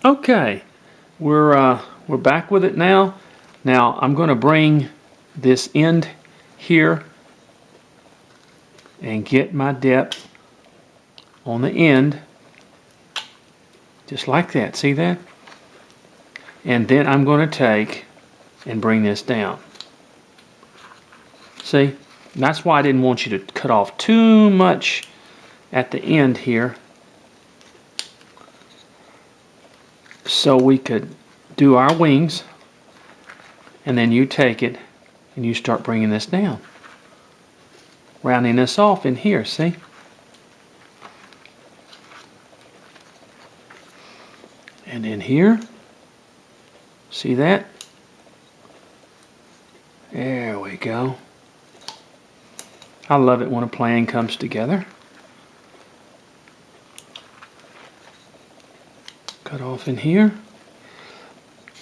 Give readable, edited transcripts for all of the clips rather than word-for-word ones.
Okay, we're back with it now. Now I'm going to bring this end here and get my depth on the end, just like that. See that? And then I'm going to take and bring this down. See? That's why I didn't want you to cut off too much at the end here, so we could do our wings, and then you take it and you start bringing this down, rounding this off in here. See? And in here, see that? There we go. I love it when a plan comes together. Cut off in here,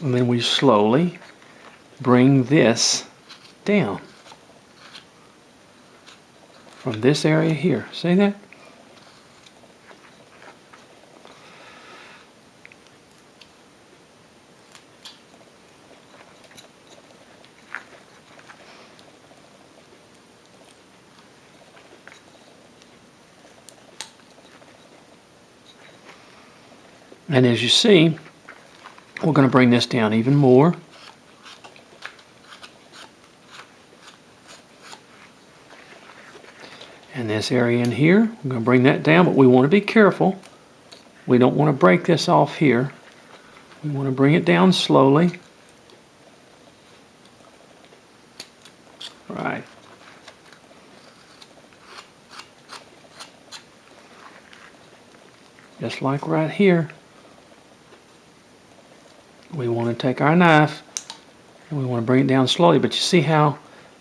and then we slowly bring this down from this area here. See that? And as you see, we're going to bring this down even more. And this area in here, we're going to bring that down, but we want to be careful. We don't want to break this off here. We want to bring it down slowly. Right. Just like right here. We want to take our knife and we want to bring it down slowly, but you see how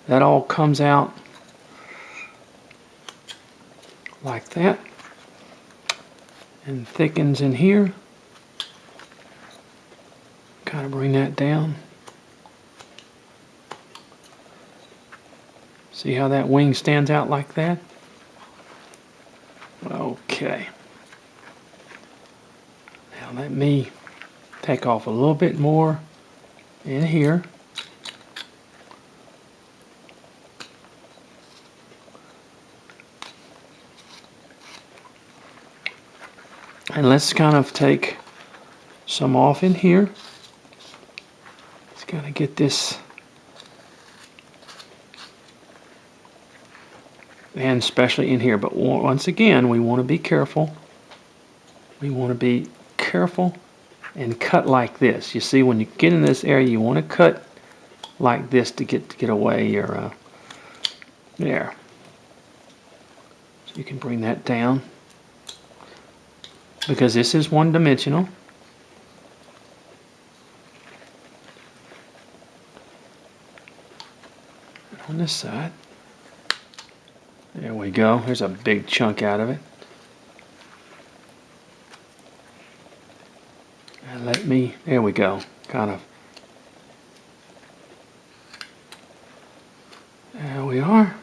that all comes out like that and thickens in here. Kind of bring that down. See how that wing stands out like that? Okay. Now let me take off a little bit more in here. And let's kind of take some off in here. Let's kind of get this, and especially in here. But once again, we want to be careful. We want to be careful and cut like this. You see, when you get in this area, you want to cut like this to get away your there. So you can bring that down, because this is one-dimensional. On this side. There we go. There's a big chunk out of it. And let me, there we go. Kind of. There we are.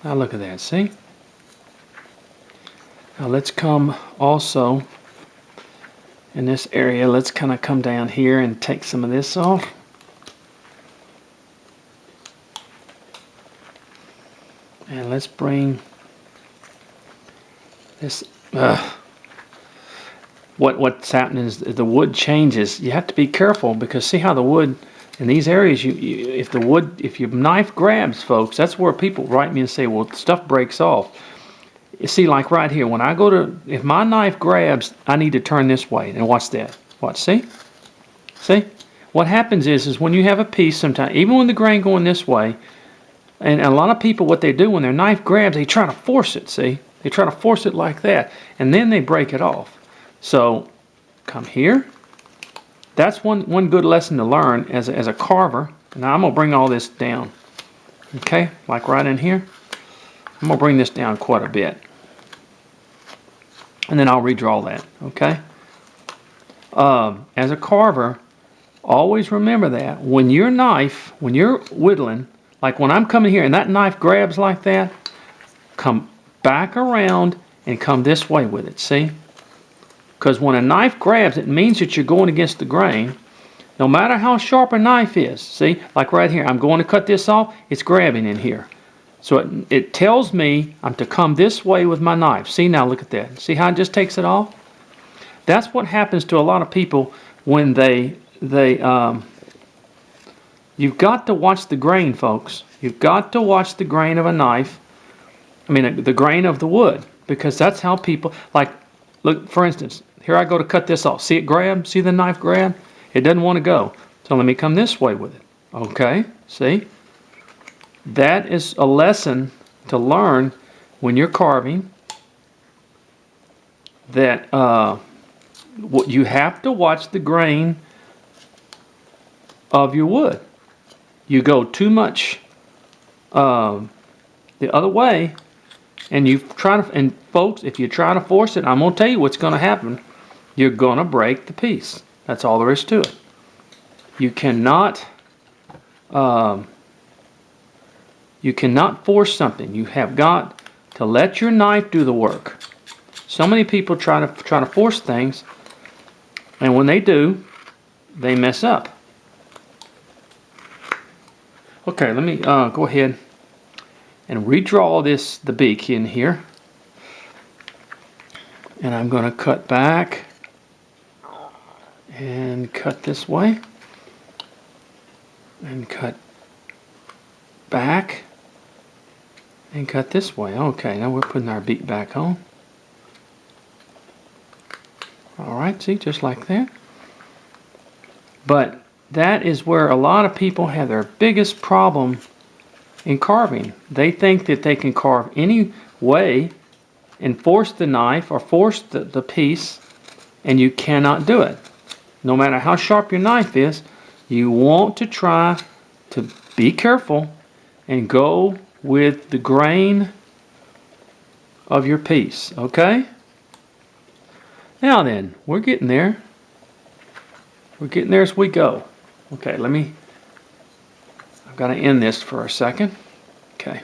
Now look at that, see? Now let's come also in this area, let's kind of come down here and take some of this off. And let's bring this, what's happening is the wood changes. You have to be careful, because see how the wood in these areas, if your knife grabs, folks, that's where people write me and say, well, stuff breaks off. You see, like right here, when I go to, if my knife grabs, I need to turn this way. And watch that. Watch, see? See? What happens is when you have a piece sometimes, even when the grain going this way, and a lot of people, what they do when their knife grabs, they try to force it, see? They try to force it like that, and then they break it off. So, come here. That's one good lesson to learn as a carver. Now, I'm going to bring all this down. Okay? Like right in here. I'm going to bring this down quite a bit. And then I'll redraw that, okay? As a carver, always remember that when your knife, when you're whittling, like when I'm coming here and that knife grabs like that, come back around and come this way with it, see? Because when a knife grabs, it means that you're going against the grain. No matter how sharp a knife is. See, like right here, I'm going to cut this off. It's grabbing in here. So it tells me I'm to come this way with my knife. See, now look at that. See how it just takes it off? That's what happens to a lot of people when you've got to watch the grain, folks. You've got to watch the grain of a knife. I mean, the grain of the wood. Because that's how people, like, look, for instance, here I go to cut this off. See it grab? See the knife grab? It doesn't want to go. So let me come this way with it. Okay, see? That is a lesson to learn when you're carving, that you have to watch the grain of your wood. You go too much the other way, and and folks, if you try to force it, I'm going to tell you what's going to happen. You're going to break the piece. That's all there is to it. You cannot force something. You have got to let your knife do the work. So many people try to force things, and when they do, they mess up. Okay, let me go ahead and redraw the beak in here, and I'm going to cut back and cut this way and cut back and cut this way. Okay, now we're putting our beak back on. Alright, see, just like that. But that is where a lot of people have their biggest problem in carving. They think that they can carve any way and force the knife or force the piece, and you cannot do it. No matter how sharp your knife is, you want to try to be careful and go with the grain of your piece, okay? Now then, we're getting there. We're getting there as we go. Okay, I've got to end this for a second. Okay.